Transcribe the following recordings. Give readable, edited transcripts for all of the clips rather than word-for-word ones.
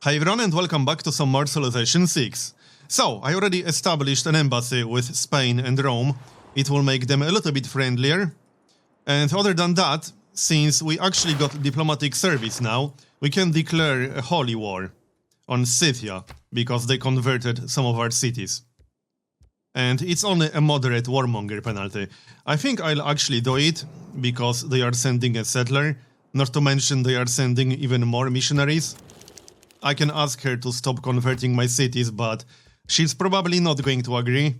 Hi everyone and welcome back to some more Civilization 6. So, I already established an embassy with Spain and Rome. It will make them a little bit friendlier. And other than that, since we actually got diplomatic service now, we can declare a holy war on Scythia, because they converted some of our cities. And it's only a moderate warmonger penalty. I think I'll actually do it, because they are sending a settler, not to mention they are sending even more missionaries. I can ask her to stop converting my cities, but she's probably not going to agree.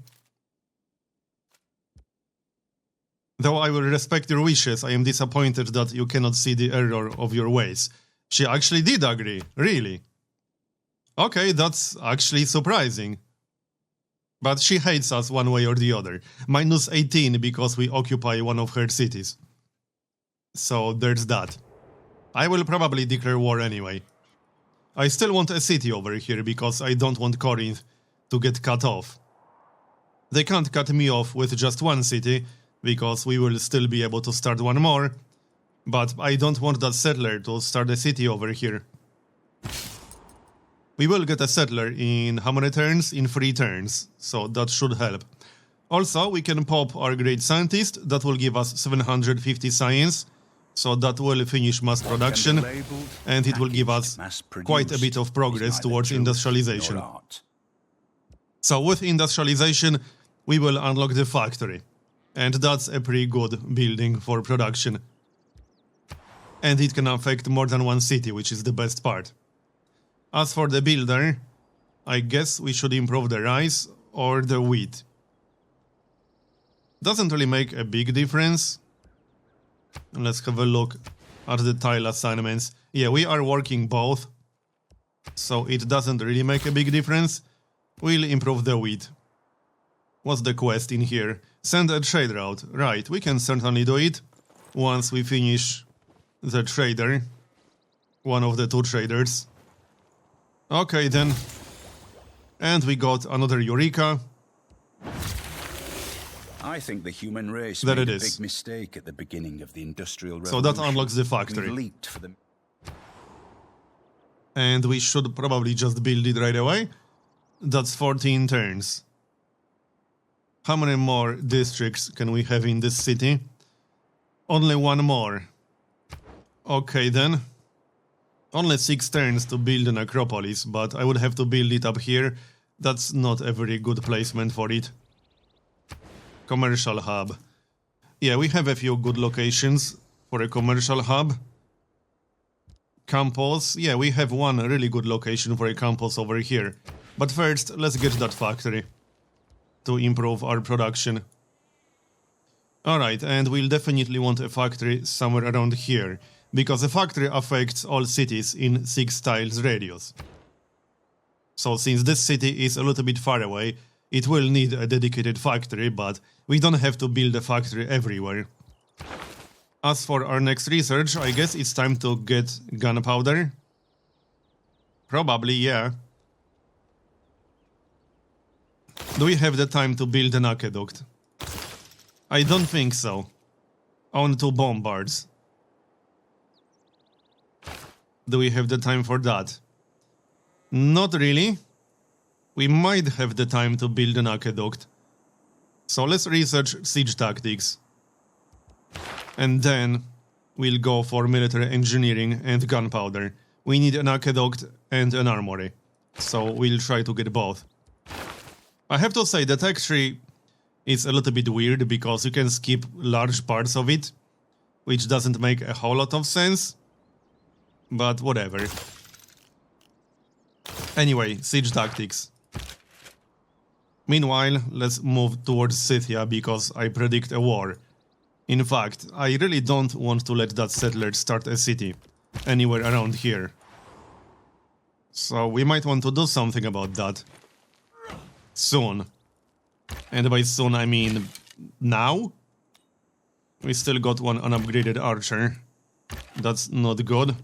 Though I will respect your wishes, I am disappointed that you cannot see the error of your ways. She actually did agree, really. Okay, that's actually surprising. But she hates us one way or the other. Minus 18 because we occupy one of her cities. So there's that. I will probably declare war anyway. I still want a city over here because I don't want Corinth to get cut off. They can't cut me off with just one city, because we will still be able to start one more, but I don't want that settler to start a city over here. We will get a settler in how many turns? In 3 turns, so that should help. Also, we can pop our great scientist, that will give us 750 science, so that will finish mass production, and it will give us quite a bit of progress towards industrialization. So with industrialization, we will unlock the factory, and that's a pretty good building for production. And it can affect more than one city, which is the best part. As for the builder, I guess we should improve the rice or the wheat. Doesn't really make a big difference. Let's have a look at the tile assignments. Yeah, we are working both, so it doesn't really make a big difference. We'll improve the wheat. What's the quest in here? Send a trade route. Right, we can certainly do it once we finish the trader. One of the 2 traders. Okay then. And we got another Eureka. I think the human race There made it a is. big mistake at the beginning of the Industrial So Revolution. that unlocks the factory. We leaped for the... And we should probably just build it right away. That's 14 turns. How many more districts can we have in this city? Only 1 more. Okay then. Only 6 turns to build an Acropolis, but I would have to build it up here. That's not a very good placement for it. Commercial hub. Yeah, we have a few good locations for a commercial hub. Campus. Yeah, we have one really good location for a campus over here. But first, let's get that factory to improve our production. Alright, and we'll definitely want a factory somewhere around here, because a factory affects all cities in 6 tiles radius. So since this city is a little bit far away, it will need a dedicated factory, but we don't have to build a factory everywhere. As for our next research, I guess it's time to get gunpowder. Probably, yeah. Do we have the time to build an aqueduct? I don't think so. On 2 bombards. Do we have the time for that? Not really. We might have the time to build an aqueduct. So let's research siege tactics. And then we'll go for military engineering and gunpowder. We need an aqueduct and an armory. So we'll try to get both. I have to say the tech tree is a little bit weird because you can skip large parts of it, which doesn't make a whole lot of sense. But whatever. Anyway, siege tactics. Meanwhile, let's move towards Scythia because I predict a war. In fact, I really don't want to let that settler start a city anywhere around here. So we might want to do something about that. Soon. And by soon I mean now? We still got one unupgraded archer. That's not good.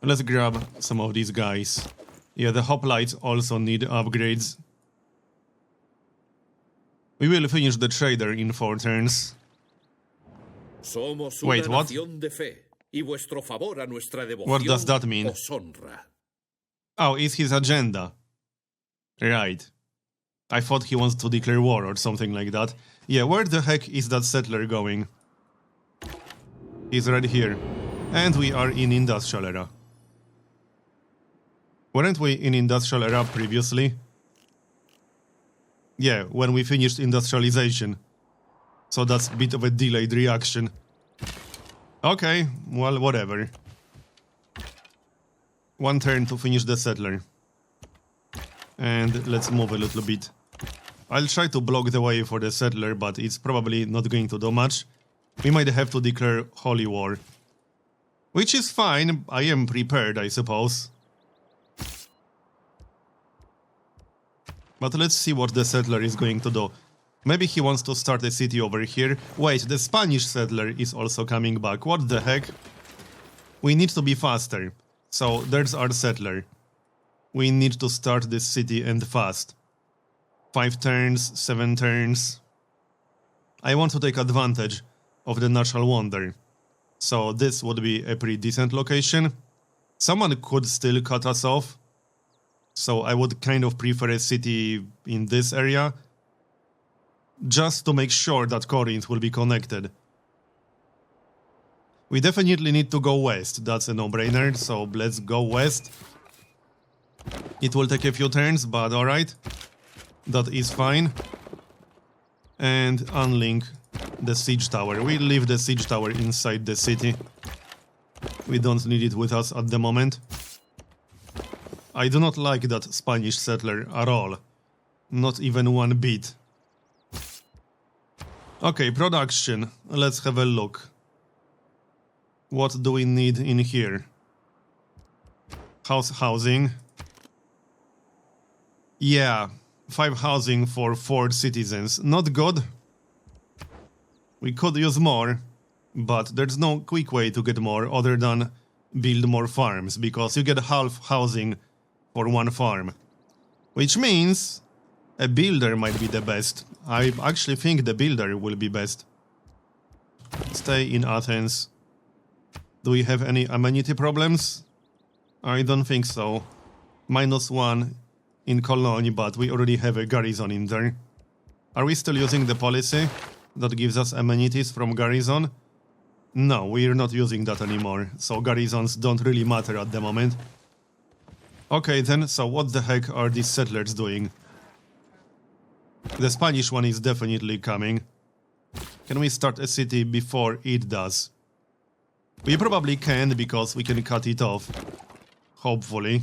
Let's grab some of these guys. Yeah, the hoplites also need upgrades. We will finish the trader in 4 turns. Wait, what? y vuestro favor a nuestra What does that devoción mean? os honra. Oh, it's his agenda. Right. I thought he wants to declare war or something like that. Yeah, where the heck is that settler going? He's right here. And we are in industrial era. Weren't we in industrial era previously? Yeah, when we finished industrialization. So that's a bit of a delayed reaction. Okay, well, whatever. One turn to finish the settler. And let's move a little bit. I'll try to block the way for the settler, but it's probably not going to do much. We might have to declare holy war. Which is fine, I am prepared, I suppose. But let's see what the settler is going to do. Maybe he wants to start a city over here. Wait, the Spanish settler is also coming back. What the heck? We need to be faster. So, there's our settler. We need to start this city and fast. 5 turns, 7 turns. I want to take advantage of the natural wonder. So, this would be a pretty decent location. Someone could still cut us off. So, I would kind of prefer a city in this area. Just to make sure that Corinth will be connected. We definitely need to go west, that's a no-brainer, so let's go west. It will take a few turns, but alright. That is fine. And unlink the siege tower. We leave the siege tower inside the city. We don't need it with us at the moment. I do not like that Spanish settler at all. Not even one bit. Okay, production. Let's have a look. What do we need in here? Housing. Yeah, 5 housing for 4 citizens. Not good. We could use more, but there's no quick way to get more other than build more farms, because you get half housing for 1 farm. Which means a builder might be the best. I actually think the builder will be best. Stay in Athens. Do we have any amenity problems? I don't think so. -1 in Cologne, but we already have a garrison in there. Are we still using the policy that gives us amenities from garrison? No, we're not using that anymore, so garrisons don't really matter at the moment. Okay then, so what the heck are these settlers doing? The Spanish one is definitely coming. Can we start a city before it does? We probably can, because we can cut it off. Hopefully.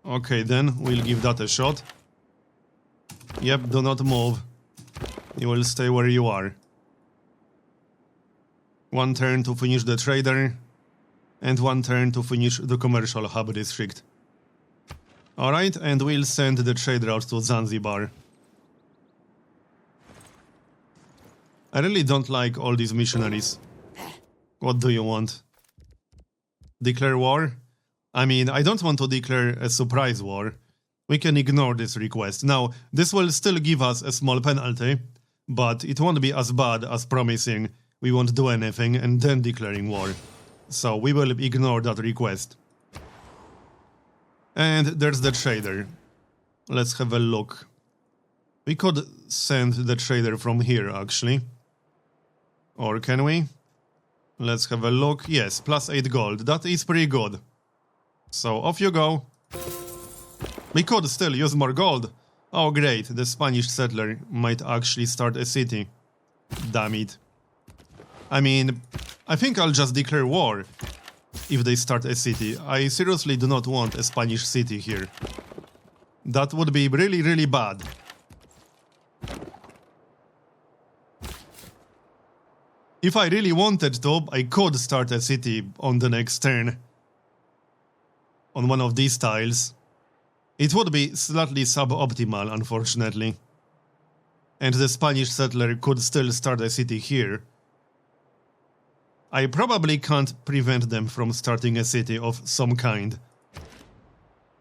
Okay then, we'll give that a shot. Yep, do not move. You will stay where you are. 1 turn to finish the trader. And 1 turn to finish the commercial hub district. Alright, and we'll send the trader out to Zanzibar. I really don't like all these missionaries. What do you want? Declare war? I mean, I don't want to declare a surprise war. We can ignore this request. Now, this will still give us a small penalty, but it won't be as bad as promising we won't do anything and then declaring war. So we will ignore that request. And there's the trader. Let's have a look. We could send the trader from here, actually. Or can we? Let's have a look. Yes, +8 gold. That is pretty good. So off you go. We could still use more gold. Oh great, the Spanish settler might actually start a city. Damn it. I mean, I think I'll just declare war if they start a city. I seriously do not want a Spanish city here. That would be really, really bad. If I really wanted to, I could start a city on the next turn. On one of these tiles. It would be slightly suboptimal, unfortunately. And the Spanish settler could still start a city here. I probably can't prevent them from starting a city of some kind.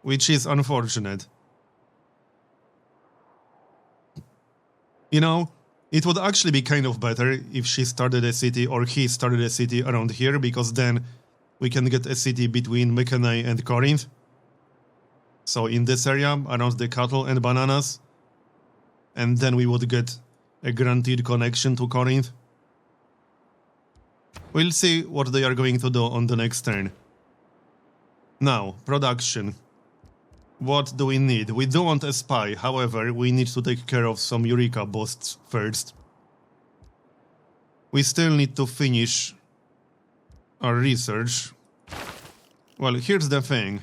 Which is unfortunate. You know, It would actually be kind of better if she started a city or he started a city around here, because then we can get a city between Mycenae and Corinth. So in this area, around the cattle and bananas. And then we would get a guaranteed connection to Corinth. We'll see what they are going to do on the next turn. Now, production. What do we need? We do want a spy, however, we need to take care of some Eureka busts first. We still need to finish our research. Well, here's the thing.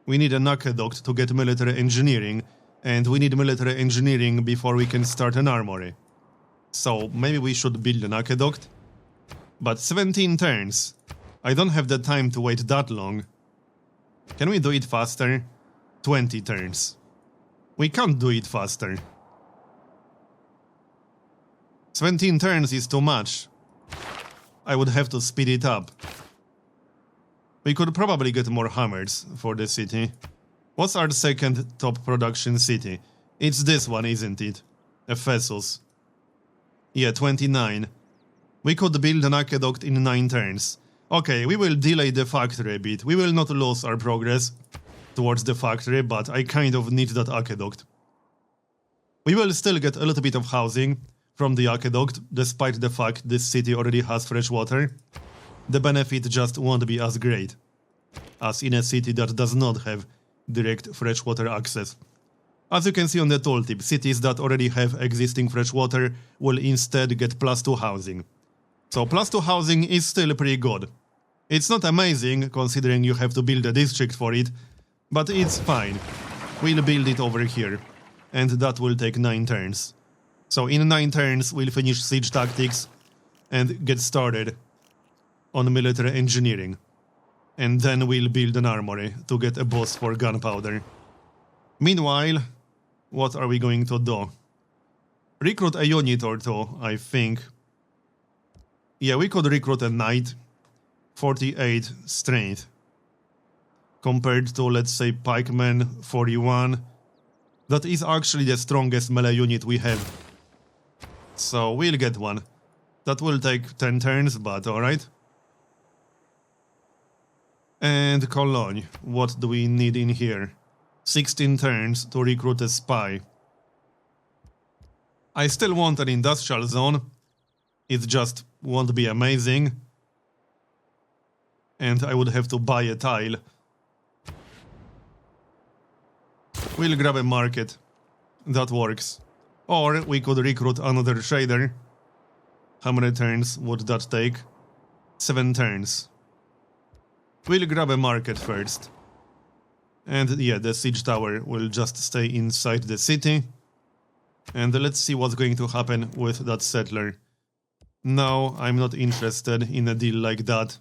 We need an aqueduct to get military engineering, and we need military engineering before we can start an armory. So maybe we should build an aqueduct. But 17 turns. I don't have the time to wait that long. Can we do it faster? 20 turns. We can't do it faster. 17 turns is too much. I would have to speed it up. We could probably get more hammers for the city. What's our second top production city? It's this one, isn't it? Ephesus. Yeah, 29. We could build an aqueduct in 9 turns. Okay, we will delay the factory a bit. We will not lose our progress towards the factory, but I kind of need that aqueduct. We will still get a little bit of housing from the aqueduct, despite the fact this city already has fresh water. The benefit just won't be as great as in a city that does not have direct freshwater access. As you can see on the tooltip, cities that already have existing freshwater will instead get +2 housing. So +2 housing is still pretty good. It's not amazing, considering you have to build a district for it, but it's fine. We'll build it over here, and that will take 9 turns. So in 9 turns, we'll finish siege tactics and get started on military engineering. And then we'll build an armory to get a boost for gunpowder. Meanwhile, what are we going to do? Recruit a unit or two, I think. Yeah, we could recruit a knight. 48 strength. Compared to, let's say, pikemen, 41. That is actually the strongest melee unit we have. So we'll get one. That will take 10 turns, but alright. And Cologne, what do we need in here? 16 turns to recruit a spy. I still want an industrial zone. It just won't be amazing. And I would have to buy a tile. We'll grab a market. That works. Or we could recruit another trader. How many turns would that take? 7 turns. We'll grab a market first. And yeah, the siege tower will just stay inside the city. And let's see what's going to happen with that settler. No, I'm not interested in a deal like that.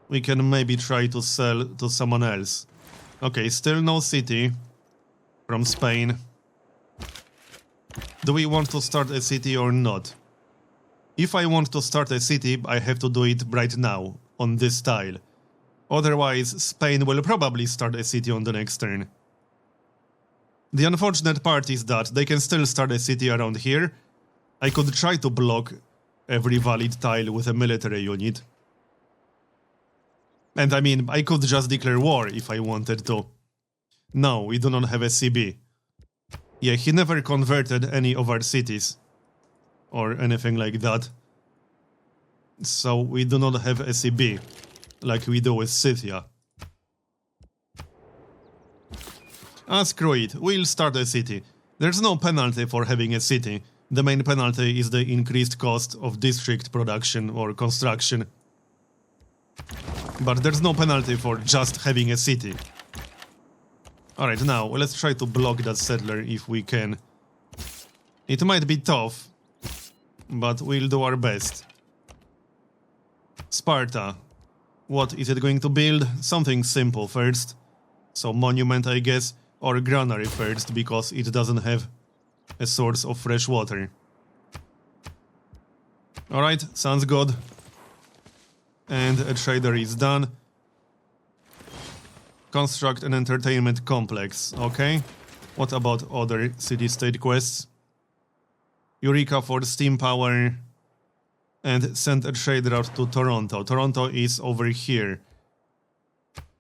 We can maybe try to sell to someone else. Okay, still no city from Spain. Do we want to start a city or not? If I want to start a city, I have to do it right now, on this tile. Otherwise, Spain will probably start a city on the next turn. The unfortunate part is that they can still start a city around here. I could try to block every valid tile with a military unit. And I mean, I could just declare war if I wanted to. No, we do not have a CB. Yeah, he never converted any of our cities. Or anything like that. So we do not have a CB, like we do with Scythia. Screw it, we'll start a city. There's no penalty for having a city. The main penalty is the increased cost of district production or construction. But there's no penalty for just having a city. Alright, now let's try to block that settler if we can. It might be tough, but we'll do our best. Sparta. What is it going to build? Something simple first. So monument, I guess, or granary first, because it doesn't have a source of fresh water. Alright, sounds good. And a trader is done. Construct an entertainment complex, okay. What about other city-state quests? Eureka for steam power, and send a trade route to Toronto. Toronto is over here.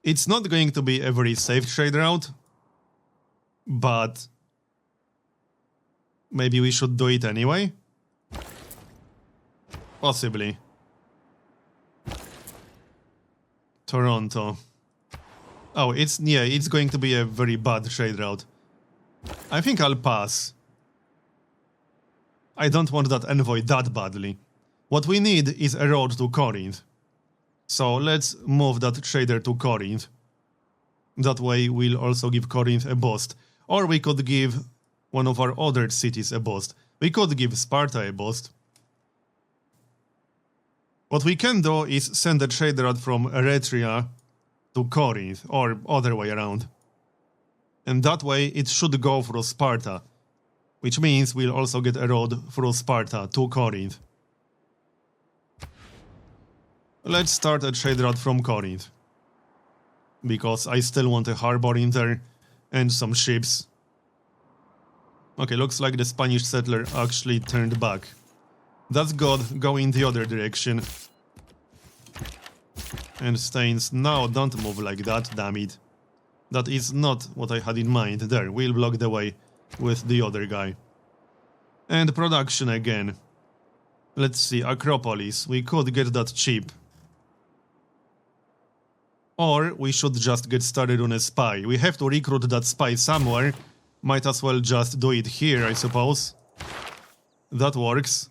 It's not going to be a very safe trade route, but maybe we should do it anyway? Possibly. Toronto. Oh, it's going to be a very bad trade route. I think I'll pass. I don't want that envoy that badly. What we need is a road to Corinth. So let's move that trader to Corinth. That way we'll also give Corinth a boost. Or we could give one of our other cities a boost. We could give Sparta a boost. What we can do is send a trade route from Eretria to Corinth, or other way around. And that way it should go through Sparta, which means we'll also get a road through Sparta to Corinth. Let's start a trade route from Corinth, because I still want a harbor in there and some ships. Okay, looks like the Spanish settler actually turned back. That's good, go in the other direction. And Stains, no, don't move like that, damn it. That is not what I had in mind. There, we'll block the way with the other guy. And production again. Let's see, Acropolis, we could get that cheap. Or we should just get started on a spy. We have to recruit that spy somewhere. Might as well just do it here, I suppose. That works.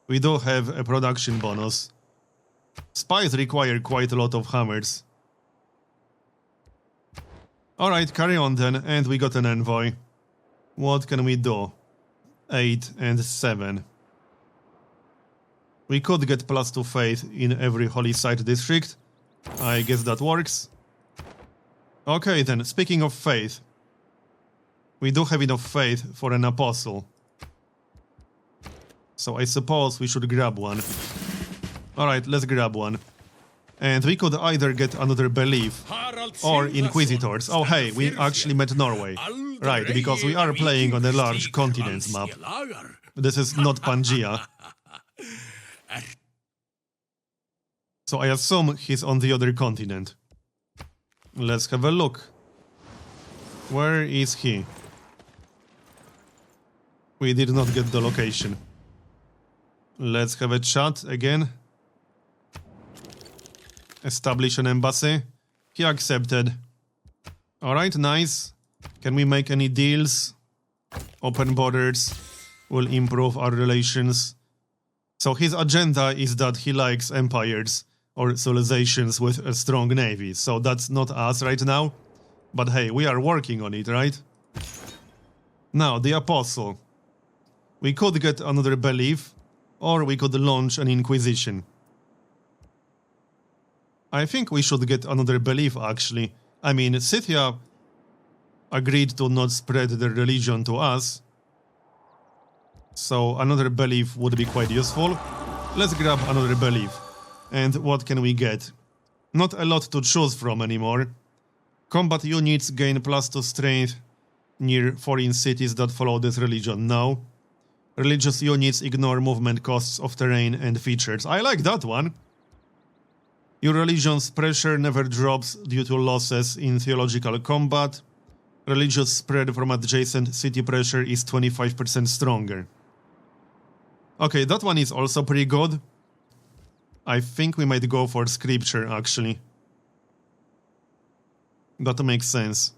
We do have a production bonus. Spies require quite a lot of hammers. Alright, carry on then, and we got an envoy. What can we do? 8 and 7. We could get +2 faith in every holy site district. I guess that works. Okay then, speaking of faith. We do have enough faith for an apostle. So I suppose we should grab one. Alright, let's grab one. And we could either get another belief or inquisitors. Oh hey, we actually met Norway. Right, because we are playing on a large continent map. This is not Pangaea. So I assume he's on the other continent. Let's have a look. Where is he? We did not get the location. Let's have a chat again. Establish an embassy. He accepted. Alright, nice. Can we make any deals? Open borders. Will improve our relations. So his agenda is that he likes empires or civilizations with a strong navy. So that's not us right now. But hey, we are working on it, right? Now, the apostle. We could get another belief, or we could launch an inquisition. I think we should get another belief, actually. I mean, Scythia agreed to not spread their religion to us. So another belief would be quite useful. Let's grab another belief. And what can we get? Not a lot to choose from anymore. Combat units gain +2 strength near foreign cities that follow this religion. No. Religious units ignore movement costs of terrain and features. I like that one. Your religion's pressure never drops due to losses in theological combat. Religious spread from adjacent city pressure is 25% stronger. Okay, that one is also pretty good. I think we might go for scripture, actually. That makes sense.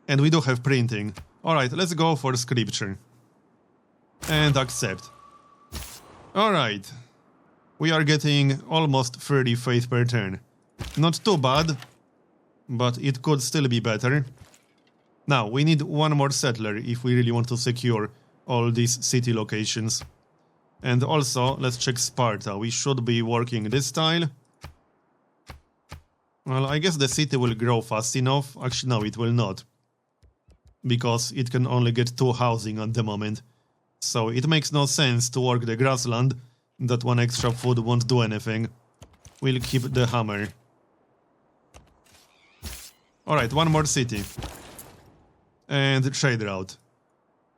And we do have printing. Alright, let's go for scripture. And accept. Alright. We are getting almost 30 faith per turn. Not too bad, but it could still be better. Now, we need one more settler if we really want to secure all these city locations. And also, let's check Sparta. We should be working this tile. Well, I guess the city will grow fast enough. Actually, no, it will not. Because it can only get 2 housing at the moment. So it makes no sense to work the grassland. That one extra food won't do anything. We'll keep the hammer. Alright, one more city. And trade route.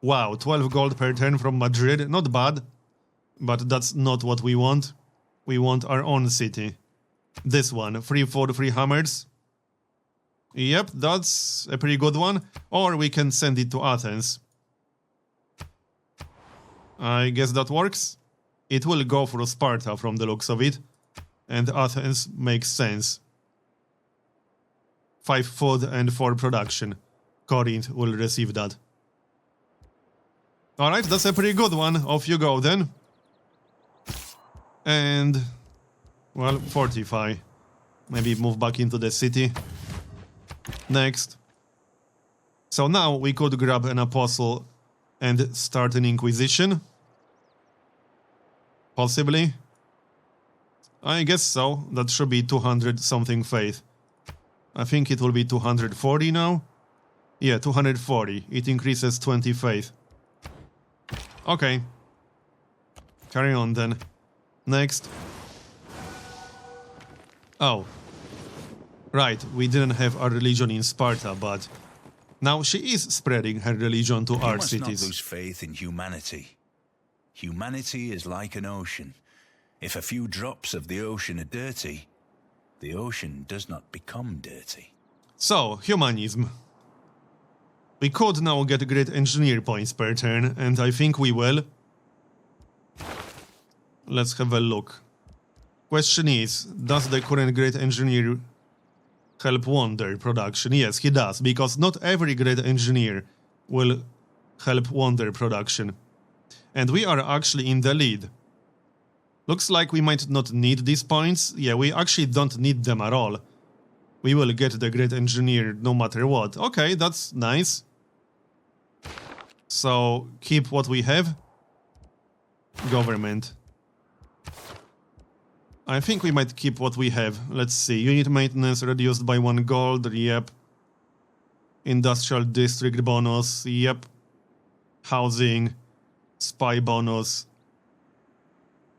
Wow, 12 gold per turn from Madrid. Not bad. But that's not what we want. We want our own city. This one, 3 for 3 hammers. Yep, that's a pretty good one. Or we can send it to Athens. I guess that works. It will go for Sparta from the looks of it. And Athens makes sense. 5 food and 4 production. Corinth will receive that. Alright, that's a pretty good one. Off you go then. And... well, fortify. Maybe move back into the city. Next. So now we could grab an apostle and start an inquisition. Possibly. I guess so. That should be 200 something faith. I think it will be 240 now. Yeah, 240. It increases 20 faith. Okay. Carry on then. Next. Oh. Right, we didn't have our religion in Sparta, but now she is spreading her religion to our cities. You must not lose faith in humanity. Humanity is like an ocean. If a few drops of the ocean are dirty, the ocean does not become dirty. So, humanism. We could now get great engineer points per turn, and I think we will. Let's have a look. Question is, does the current great engineer help wonder production? Yes, he does, because not every great engineer will help wonder production. And we are actually in the lead. Looks like we might not need these points. Yeah, we actually don't need them at all. We will get the great engineer no matter what. Okay, that's nice. So, keep what we have. Government. I think we might keep what we have. Let's see. Unit maintenance reduced by 1 gold. Yep. Industrial district bonus. Yep. Housing. Spy bonus.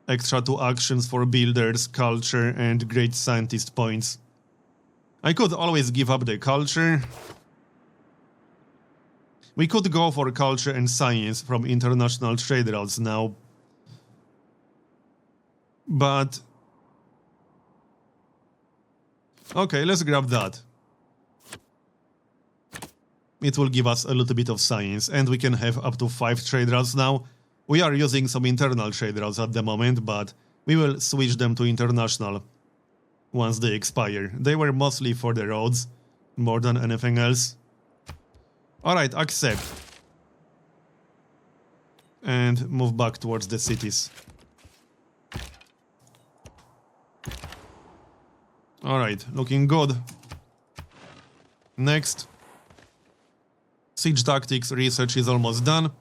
Extra 2 actions for builders, culture, and great scientist points. I could always give up the culture. We could go for culture and science from international trade routes now. But... okay, let's grab that. It will give us a little bit of science, and we can have up to 5 trade routes now. We are using some internal trade routes at the moment, but we will switch them to international once they expire. They were mostly for the roads, more than anything else. Alright, accept. And move back towards the cities. Alright, looking good. Next. Siege tactics research is almost done.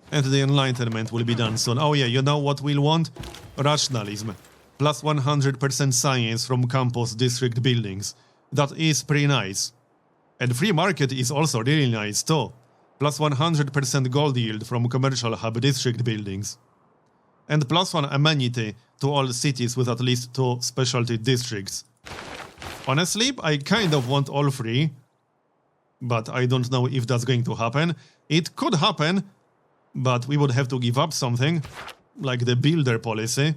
And the Enlightenment will be done soon. Oh yeah, you know what we'll want? Rationalism. Plus 100% science from campus district buildings. That is pretty nice. And free market is also really nice too. Plus 100% gold yield from commercial hub district buildings. And plus 1 amenity to all cities with at least 2 specialty districts. Honestly, I kind of want all 3. But I don't know if that's going to happen. It could happen, but we would have to give up something, like the builder policy.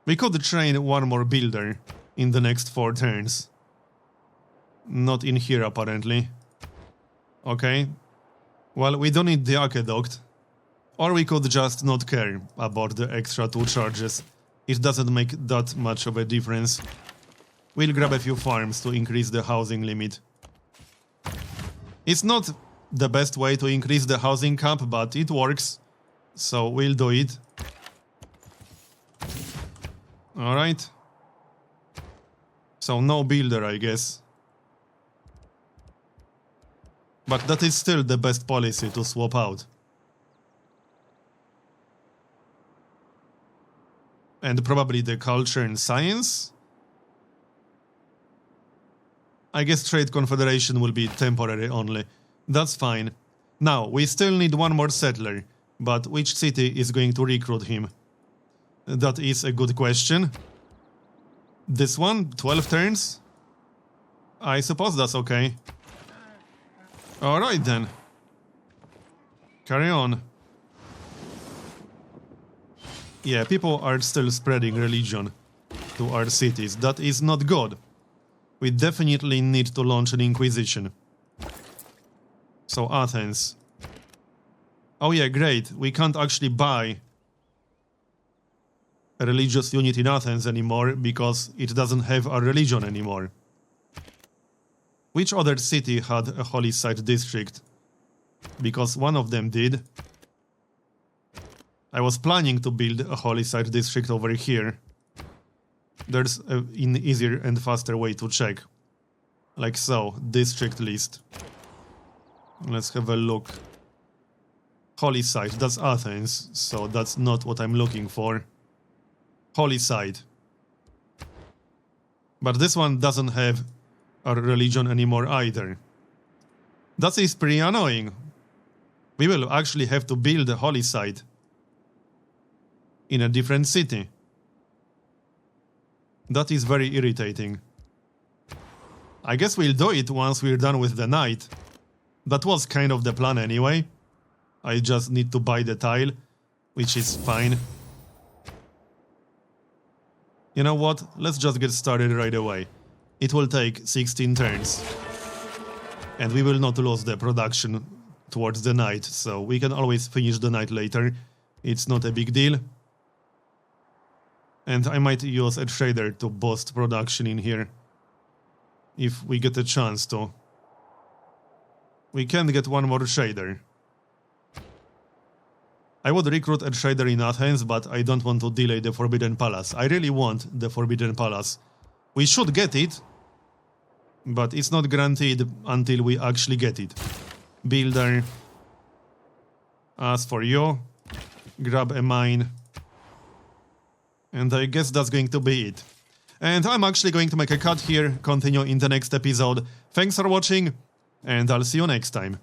We could train 1 more builder in the next 4 turns. Not in here, apparently. Okay. Well, we don't need the Aqueduct. Or we could just not care about the extra 2 charges. It doesn't make that much of a difference. We'll grab a few farms to increase the housing limit. It's not the best way to increase the housing cap, but it works. So we'll do it. Alright. So no builder, I guess. But that is still the best policy to swap out. And probably the culture and science? I guess Trade Confederation will be temporary only. That's fine. Now, we still need 1 more settler. But which city is going to recruit him? That is a good question. This one? 12 turns? I suppose that's okay. Alright then. Carry on. Yeah, people are still spreading religion to our cities. That is not good. We definitely need to launch an inquisition. So Athens. Oh yeah, great. We can't actually buy a religious unit in Athens anymore because it doesn't have a religion anymore. Which other city had a holy site district? Because one of them did. I was planning to build a holy site district over here. There's an easier and faster way to check. Like so, district list. Let's have a look. Holy site, that's Athens, so that's not what I'm looking for. Holy site. But this one doesn't have a religion anymore either. That is pretty annoying. We will actually have to build a holy site in a different city. That is very irritating. I guess we'll do it once we're done with the night. That was kind of the plan anyway. I just need to buy the tile, which is fine. You know what? Let's just get started right away. It will take 16 turns. And we will not lose the production towards the night, so we can always finish the night later. It's not a big deal. And I might use a trader to boost production in here. If we get a chance to. We can get one more trader. I would recruit a trader in Athens, but I don't want to delay the Forbidden Palace. I really want the Forbidden Palace. We should get it, but it's not guaranteed until we actually get it. Builder. As for you, grab a mine. And I guess that's going to be it. And I'm actually going to make a cut here, continue in the next episode. Thanks for watching, and I'll see you next time.